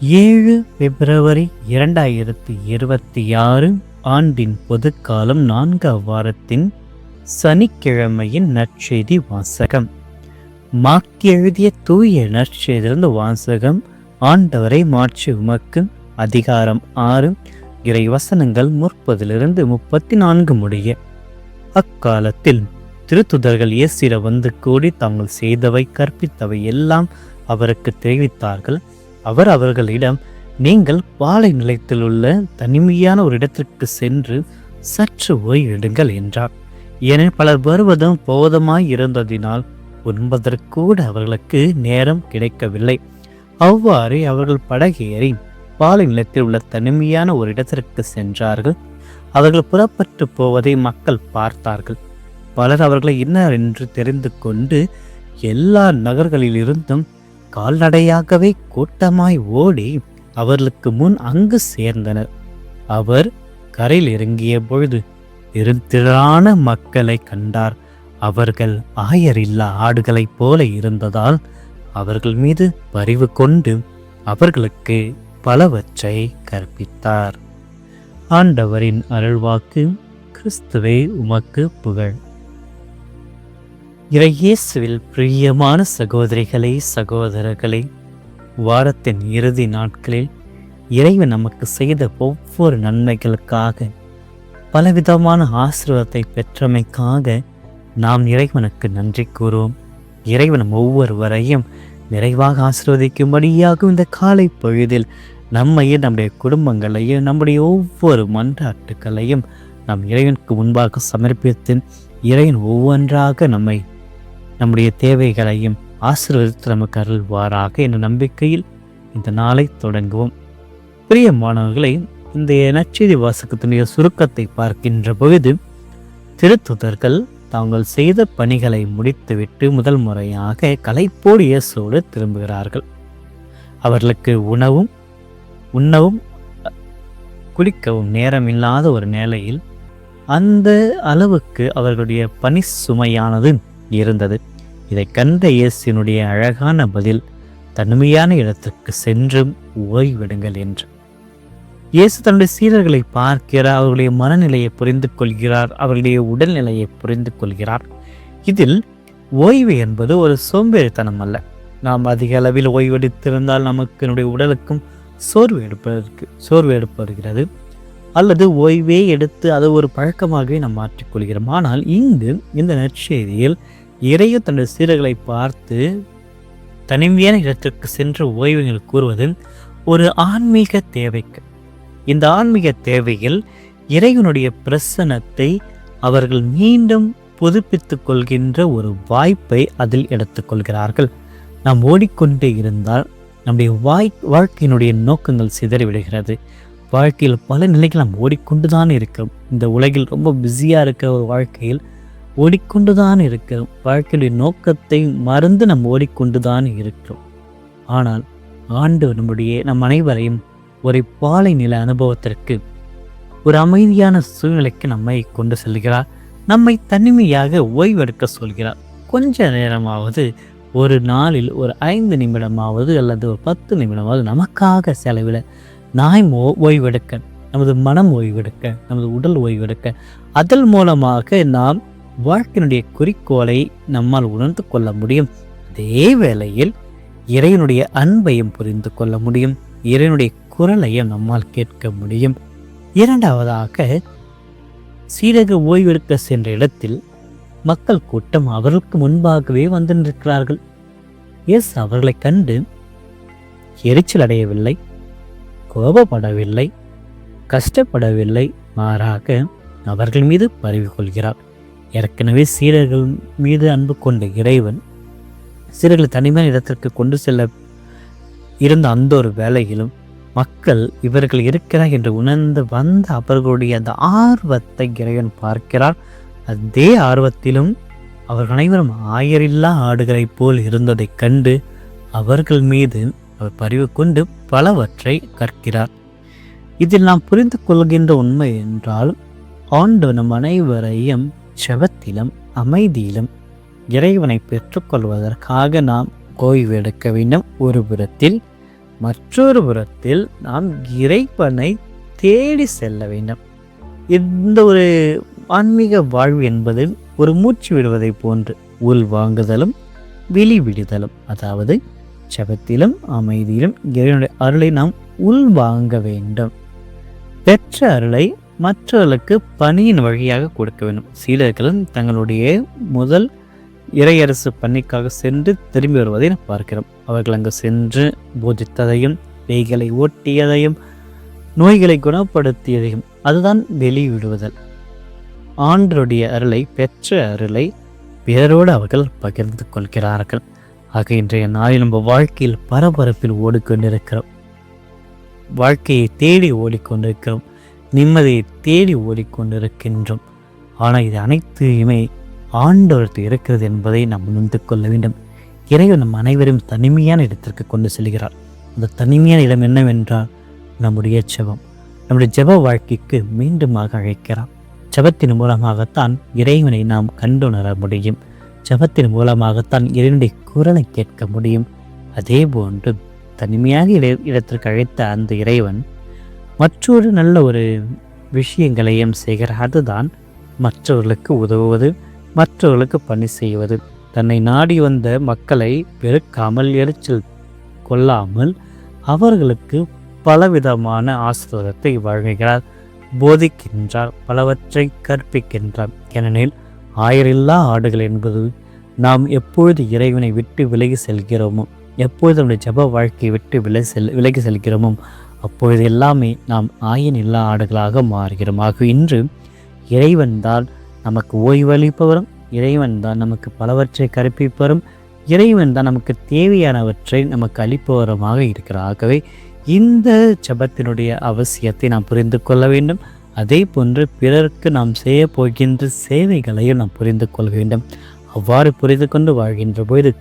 February 2026 ஆண்டின் பொதுக்காலம் 4ஆம் வாரத்தின் சனிக்கிழமையின் நற்செய்தி வாசகம். மார்க் எழுதிய தூய நற்செய்தியிலிருந்து வாசகம். ஆண்டவரை மாட்சி உமக்கு. அதிகாரம் 6, இறை வசனங்கள் 30-34 முடிய. அக்காலத்தில் திருத்துதர்கள் இயேசுவிடம் வந்து கூடி தாங்கள் செய்தவை கற்பித்தவை எல்லாம் அவருக்கு தெரிவித்தார்கள். அவர் அவர்களிடம், நீங்கள் பாலை நிலத்தில் உள்ள தனிமையான ஒரு இடத்திற்கு சென்று சற்று ஓய்வெடுங்கள் என்றார். ஏனெனில் பலர் வருவதும் போவதுமாய் இருந்ததினால் உண்பதற்கூட அவர்களுக்கு நேரம் கிடைக்கவில்லை. அவ்வாறு அவர்கள் படகேறி பாலை நிலத்தில் உள்ள தனிமையான ஒரு இடத்திற்கு சென்றார்கள். அவர்கள் புறப்பட்டு போவதை மக்கள் பார்த்தார்கள். பலர் அவர்களை என்ன என்று தெரிந்து கொண்டு எல்லா நகர்களிலிருந்தும் கால்நடையாகவே கூட்டமாய் ஓடி அவர்களுக்கு முன் அங்கு சேர்ந்தனர். அவர் கரையில் இறங்கிய பொழுது பெருந்திரளான மக்களை கண்டார். அவர்கள் ஆயரில்லா ஆடுகளைப் போல இருந்ததால் அவர்கள் மீது பரிவு கொண்டு அவர்களுக்கு பலவற்றை கற்பித்தார். ஆண்டவரின் அருள்வாக்கு. கிறிஸ்துவே உமக்கு புகழ். இயேசுவில் பிரியமான சகோதரிகளே, சகோதரர்களே, வாரத்தின் இறுதி நாட்களில் இறைவன் நமக்கு செய்த ஒவ்வொரு நன்மைகளுக்காக, பலவிதமான ஆசீர்வாதத்தை பெற்றமைக்காக நாம் இறைவனுக்கு நன்றி கூறுவோம். இறைவன் ஒவ்வொருவரையும் நிறைவாக ஆசீர்வதிக்கும்படியாகும் இந்த காலை பொழுதில் நம்மையும் நம்முடைய குடும்பங்களையும் நம்முடைய ஒவ்வொரு மன்றாட்டுக்களையும் நாம் இறைவனுக்கு முன்பாக சமர்ப்பித்து இறைவன் ஒவ்வொன்றாக நம்முடைய தேவைகளையும் ஆசீர்வதித்து நமக்கு அருள்வாராக என்ற நம்பிக்கையில் இந்த நாளை தொடங்குவோம். பிரியமானவர்களை, இந்த நற்செய்தி வாசகத்தினுடைய சுருக்கத்தை பார்க்கின்ற பொழுது திருத்துதர்கள் தாங்கள் செய்த பணிகளை முடித்துவிட்டு முதல் முறையாக களைப்போடு இயேசுவோடு திரும்புகிறார்கள். அவர்களுக்கு உண்ணவும் குளிக்கவும் நேரமில்லாத ஒரு நிலையில் அந்த அளவுக்கு அவர்களுடைய பணி சுமையானது இருந்தது. இதை கண்ட இயேசுவினுடைய அழகான பதில், தனிமையான இடத்திற்கு சென்று ஓய்வெடுங்கள் என்று. இயேசு தன்னுடைய சீடர்களை பார்க்கிறார். அவர்களுடைய மனநிலையை புரிந்து கொள்கிறார். அவர்களுடைய உடல்நிலையை புரிந்து கொள்கிறார். இதில் ஓய்வு என்பது ஒரு சோம்பேறித்தனம் அல்ல. நாம் அதிக அளவில் ஓய்வெடுத்திருந்தால் நமக்கு என்னுடைய உடலுக்கும் சோர்வு ஏற்படுகிறது. அல்லது ஓய்வே எடுத்து அதை ஒரு பழக்கமாகவே நாம் மாற்றிக்கொள்கிறோம். ஆனால் இங்கு இந்த நற்செய்தியில் இறைவன் தன்னுடைய சீடர்களை பார்த்து தனிமையான இடத்திற்கு சென்று ஓய்வுகள் கூறுவது ஒரு ஆன்மீக தேவைக்கு. இந்த ஆன்மீக தேவையில் இறைவனுடைய பிரசன்னத்தை அவர்கள் மீண்டும் புதுப்பித்துக் கொள்கின்ற ஒரு வாய்ப்பை அதில் எடுத்துக்கொள்கிறார்கள். நாம் ஓடிக்கொண்டே இருந்தால் நம்முடைய வாழ்க்கையினுடைய நோக்கங்கள் சிதறிவிடுகிறது. வாழ்க்கையில் பல நிலைகள் நாம் ஓடிக்கொண்டுதான் இருக்கிறோம். இந்த உலகில் ரொம்ப பிஸியாக இருக்கிற ஒரு வாழ்க்கையில் ஓடிக்கொண்டுதான் இருக்கிறோம். வாழ்க்கையுடைய நோக்கத்தை மறந்து நாம் ஓடிக்கொண்டுதான் இருக்கிறோம். ஆனால் ஆண்டவர் நம் அனைவரையும் ஒரு பாலை நில அனுபவத்திற்கு, ஒரு அமைதியான சூழ்நிலைக்கு நம்மை கொண்டு செல்கிறார். நம்மை தனிமையாக ஓய்வெடுக்க சொல்கிறார். கொஞ்ச நேரமாவது, ஒரு நாளில் ஒரு 5 நிமிடமாவது அல்லது ஒரு 10 நிமிடமாவது நமக்காக செலவிட, நாம் ஓய்வெடுக்க, நமது மனம் ஓய்வெடுக்க, நமது உடல் ஓய்வெடுக்க, அதன் மூலமாக நாம் வாழ்க்கையினுடைய குறிக்கோளை நம்மால் உணர்ந்து கொள்ள முடியும். அதே வேளையில் இறைவனுடைய அன்பையும் புரிந்து கொள்ள முடியும். இறைவனுடைய குரலையும் நம்மால் கேட்க முடியும். இரண்டாவதாக, சீடர்கள் ஓய்வெடுக்க சென்ற இடத்தில் மக்கள் கூட்டம் அவர்களுக்கு முன்பாகவே வந்து நிற்கிறார்கள். இயேசு அவர்களை கண்டு எரிச்சல் அடையவில்லை, கோபப்படவில்லை, கஷ்டப்படவில்லை. மாறாக அவர்கள் மீது பரிவு கொள்கிறார். ஏற்கனவே சீடர்கள் மீது அன்பு கொண்ட இறைவன் சீடர்களை தனிமையான இடத்திற்கு கொண்டு செல்ல இருந்த அந்த ஒரு வேளையிலும் மக்கள் இவர்கள் இருக்கிறார் என்று உணர்ந்து வந்த அவர்களுடைய அந்த ஆர்வத்தை இறைவன் பார்க்கிறார். அதே ஆர்வத்திலும் அவர்கள் அனைவரும் ஆயரில்லா ஆடுகளைப் போல் இருந்ததைக் கண்டு அவர்கள் மீது அவர் பரிவு கொண்டு பலவற்றை கற்கிறார். இதில் நாம் புரிந்து கொள்கின்ற உண்மை என்றால், ஆண்டவர் நம் அனைவரையும் செபத்திலும் அமைதியிலும் இறைவனை பெற்றுக்கொள்வதற்காக நாம் ஓய்வு எடுக்க வேண்டும் ஒரு புறத்தில். மற்றொரு புறத்தில் நாம் இறைவனை தேடி செல்ல வேண்டும். இந்த ஒரு ஆன்மீக வாழ்வு என்பது ஒரு மூச்சு விடுவதை போன்று உள் வாங்குதலும் வெளிவிடுதலும், அதாவது ஜெபத்திலும் அமைதியிலும் இறைவனுடைய அருளை நாம் உள் வாங்க வேண்டும். பெற்ற அருளை மற்றவர்களுக்கு பணியின் வழியாக கொடுக்க வேண்டும். சீடர்களும் தங்களுடைய முதல் இறையரசு பணிக்காக சென்று திரும்பி வருவதை நாம் பார்க்கிறோம். அவர்கள் அங்கு சென்று போதித்ததையும், பேய்களை ஓட்டியதையும், நோய்களை குணப்படுத்தியதையும், அதுதான் வெளிவிடுவதல். ஆண்டருடைய அருளை, பெற்ற அருளை பிறரோடு அவர்கள் பகிர்ந்து கொள்கிறார்கள். ஆக இன்றைய நாளில் நம்ம வாழ்க்கையில் பரபரப்பில் ஓடிக்கொண்டிருக்கிறோம். வாழ்க்கையை தேடி ஓடிக்கொண்டிருக்கிறோம். நிம்மதியை தேடி ஓடிக்கொண்டிருக்கின்றோம். ஆனால் இது அனைத்தையுமே ஆண்டவருக்கு இருக்கிறது என்பதை நாம் உணர்ந்து கொள்ள வேண்டும். இறைவன் நம் அனைவரும் தனிமையான இடத்திற்கு கொண்டு செல்கிறார். அந்த தனிமையான இடம் என்னவென்றால் நம்முடைய ஜெபம். நம்முடைய ஜெப வாழ்க்கைக்கு மீண்டுமாக அழைக்கிறார். ஜெபத்தின் மூலமாகத்தான் இறைவனை நாம் கண்டுணர முடியும். ஜெபத்தின் மூலமாகத்தான் இறைவனுடைய குரலை கேட்க முடியும். அதே போன்று தனிமையாக இடத்திற்கு அழைத்த அந்த இறைவன் மற்றொரு நல்ல ஒரு விஷயங்களையும் செய்கிறார். அதுதான் மற்றவர்களுக்கு உதவுவது, மற்றவர்களுக்கு பணி செய்வது. தன்னை நாடி வந்த மக்களை வெறுக்காமல், எரிச்சல் கொள்ளாமல் அவர்களுக்கு பலவிதமான ஆசீர்வாதத்தை வழங்குகிறார், போதிக்கின்றார், பலவற்றை கற்பிக்கின்றார். ஏனெனில் ஆயிரில்லா ஆடுகள் என்பது நாம் எப்பொழுது இறைவனை விட்டு விலகி செல்கிறோமோ, எப்பொழுது நம்முடைய ஜெப வாழ்க்கையை விட்டு விலகி செல்கிறோமோ, அப்பொழுது எல்லாமே நாம் ஆயின் இல்லா ஆடுகளாக மாறுகிறோம். ஆக இன்று இறைவன் தான் நமக்கு ஓய்வளிப்பவரும், இறைவன் தான் நமக்கு பலவற்றை கற்பிப்பவரும், இறைவன் தான் நமக்கு தேவையானவற்றை நமக்கு அளிப்பவருமாக இருக்கிறார். ஆகவே இந்த ஜெபத்தினுடைய அவசியத்தை நாம் புரிந்து கொள்ள வேண்டும். அதே போன்று பிறருக்கு நாம் செய்ய போகின்ற சேவைகளையும் நாம் புரிந்து கொள்ள வேண்டும். அவ்வாறு புரிந்து கொண்டு வாழ்கின்ற பொழுது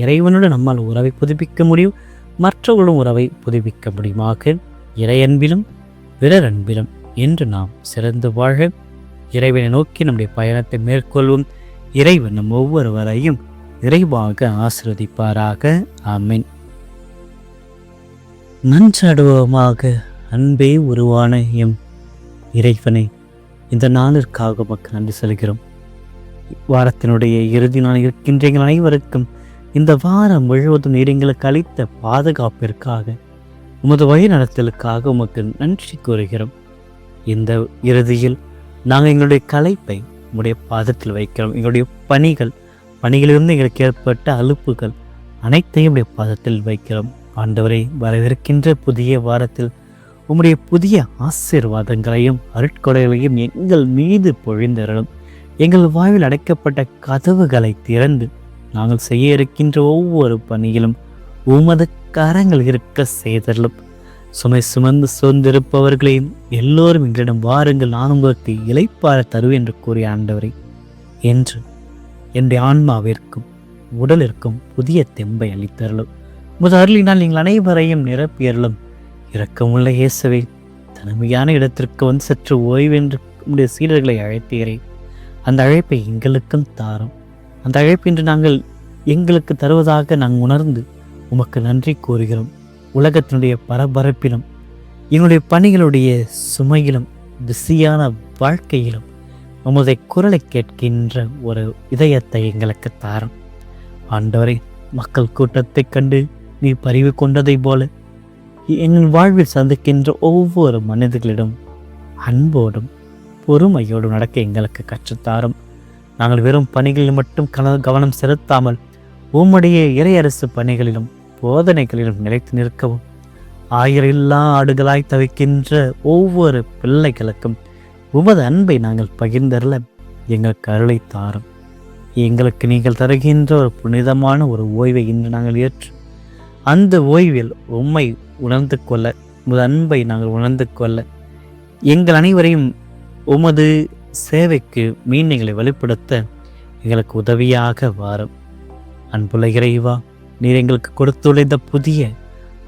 இறைவனுடன் நம்மால் உறவை புதுப்பிக்க முடியும், மற்றவர்களும் உறவை புதுப்பிக்க முடியுமாக. இறையன்பிலும் பிறரன்பிலும் என்று நாம் சிறந்து வாழ இறைவனை நோக்கி நம்முடைய பயணத்தை மேற்கொள்வோம். இறைவன் நம் ஒவ்வொருவரையும் நிறைவாக ஆசீர்வதிப்பாராக. ஆமென். நன்றாடுவோமாக. அன்பே உருவான எம் இறைவனை, இந்த நாளிற்காக மக்கள் நன்றி செல்கிறோம். வாரத்தினுடைய இறுதி நாள் இருக்கின்ற எங்கள் அனைவருக்கும் இந்த வாரம் முழுவதும் நீர் எங்களுக்கு அளித்த பாதுகாப்பிற்காக, உமது வழிநடத்தலுக்காக உமக்கு நன்றி கூறுகிறோம். இந்த இறுதியில் நாங்கள் எங்களுடைய களைப்பை உம்முடைய பாதத்தில் வைக்கிறோம். எங்களுடைய பணிகளிலிருந்து எங்களுக்கு ஏற்பட்ட அலுப்புகள் அனைத்தையும் உடைய பாதத்தில் வைக்கிறோம். ஆண்டவரை, வரவிருக்கின்ற புதிய வாரத்தில் உம்முடைய புதிய ஆசீர்வாதங்களையும் அருட்கொடைகளையும் எங்கள் மீது பொழிந்தருளும். எங்கள் வாழ்வில் அடைக்கப்பட்ட கதவுகளை திறந்து நாங்கள் செய்ய இருக்கின்ற ஒவ்வொரு பணியிலும் உமது கரங்கள் இருக்க செய்தருளும். சுமை சுமந்து சோர்ந்திருப்பவர்களையும் எல்லோரும் எங்களிடம் வாருங்கள், நான் உங்களுக்கு இளைப்பாற தருவேன் என்று கூறிய ஆண்டவரை, என்று என்னுடைய ஆன்மாவிற்கும் உடலிற்கும் புதிய தெம்பை அளித்தருளும். உமது அருளினால் நீங்கள் அனைவரையும் நிரப்பியருளும். இரக்கமுள்ள இயேசுவே, தனிமையான இடத்திற்கு வந்து சற்று ஓய்வென்று உம்முடைய சீடர்களை அழைத்தீரே, அந்த அழைப்பை எங்களுக்கும் தாரும். அந்த அழைப்பு இன்று நாங்கள் எங்களுக்கு தருவதாக நாங்கள் உணர்ந்து உமக்கு நன்றி கூறுகிறோம். உலகத்தினுடைய பரபரப்பிலும் எங்களுடைய பணிகளுடைய சுமையிலும் பிஸியான வாழ்க்கையிலும் உமது குரலை கேட்கின்ற ஒரு இதயத்தை எங்களுக்கு தாரும். ஆண்டவரை, மக்கள் கூட்டத்தை கண்டு நீ பரிவு கொண்டதை போல எங்கள் வாழ்வில் சந்திக்கின்ற ஒவ்வொரு மனிதர்களிடம் அன்போடும் பொறுமையோடும் நடக்க எங்களுக்கு கற்றுத்தாரும். நாங்கள் வெறும் பணிகளில் மட்டும் கவனம் செலுத்தாமல் உம்முடைய இறையரசு பணிகளிலும் போதனைகளிலும் நிலைத்து நிற்கவும், ஆயிரில்லா ஆடுகளாய் தவிக்கின்ற ஒவ்வொரு பிள்ளைகளுக்கும் உமது அன்பை நாங்கள் பகிர்ந்தருள எங்களுக்கு அருளை தாரும். எங்களுக்கு நீங்கள் தருகின்ற ஒரு புனிதமான ஒரு ஓய்வை இன்று நாங்கள் ஏற்று அந்த ஓய்வில் உம்மை உணர்ந்து கொள்ள, உமது அன்பை நாங்கள் உணர்ந்து கொள்ள, எங்கள் அனைவரையும் உமது சேவைக்கு மீன்களை வெளிப்படுத்த எங்களுக்கு உதவியாக வாரும். அன்புள்ள இறைவா, நீர் எங்களுக்கு கொடுத்துள்ள இந்த புதிய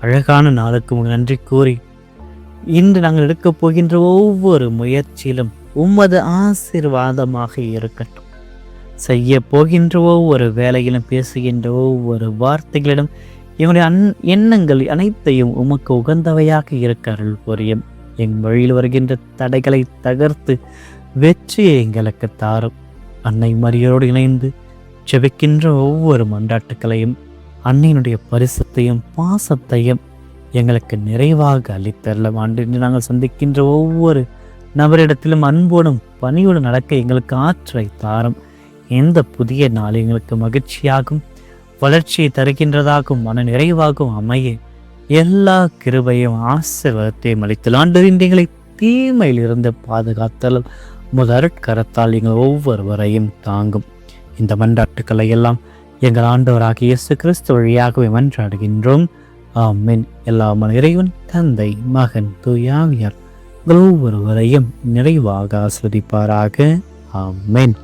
அழகான நாளுக்கு உங்களுக்கு நன்றி கூறி, இன்று நாங்கள் எடுக்கப் போகின்ற ஒவ்வொரு முயற்சியிலும் உமது ஆசீர்வாதமாக இருக்கட்டும். செய்ய போகின்ற ஒவ்வொரு வேலையிலும், பேசுகின்ற ஒவ்வொரு வார்த்தைகளிலும் எங்களுடைய எண்ணங்கள் அனைத்தையும் உமக்கு உகந்தவையாக இருக்க அருள் புரியும். என் வழியில் வருகின்ற தடைகளை தகர்த்து வெற்றியை எங்களுக்கு தாரும். அன்னை மரியோடு இணைந்து ஜெபிக்கின்ற ஒவ்வொரு மன்றாட்டுக்களையும் அன்னையினுடைய பரிசத்தையும் பாசத்தையும் எங்களுக்கு நிறைவாக அளித்தரலாம். ஆண்டு நாங்கள் சந்திக்கின்ற ஒவ்வொரு நபரிடத்திலும் அன்போடும் பணியோடு நடக்க எங்களுக்கு ஆற்றலை தாரும். எந்த புதிய நாள் எங்களுக்கு மகிழ்ச்சியாகும், வளர்ச்சியை தருகின்றதாகவும் மன நிறைவாகவும் அமைய எல்லா கிருபையும் ஆசீர்வாதத்தையும் அளித்தல். ஆண்டவரின் எங்களை தீமையில் இருந்து பாதுகாத்தல் முதற்கரத்தால் எங்கள் ஒவ்வொருவரையும் தாங்கும். இந்த மன்றாட்டுக்களை எல்லாம் எங்கள் ஆண்டவராகிய இயேசு கிறிஸ்து வழியாகவே மன்றாடுகின்றோம். ஆமென். எல்லாம் இறைவன் தந்தை, மகன், தூய ஆவியார் ஒவ்வொருவரையும் நிறைவாக ஆசீர்வதிப்பாராக. ஆமென்.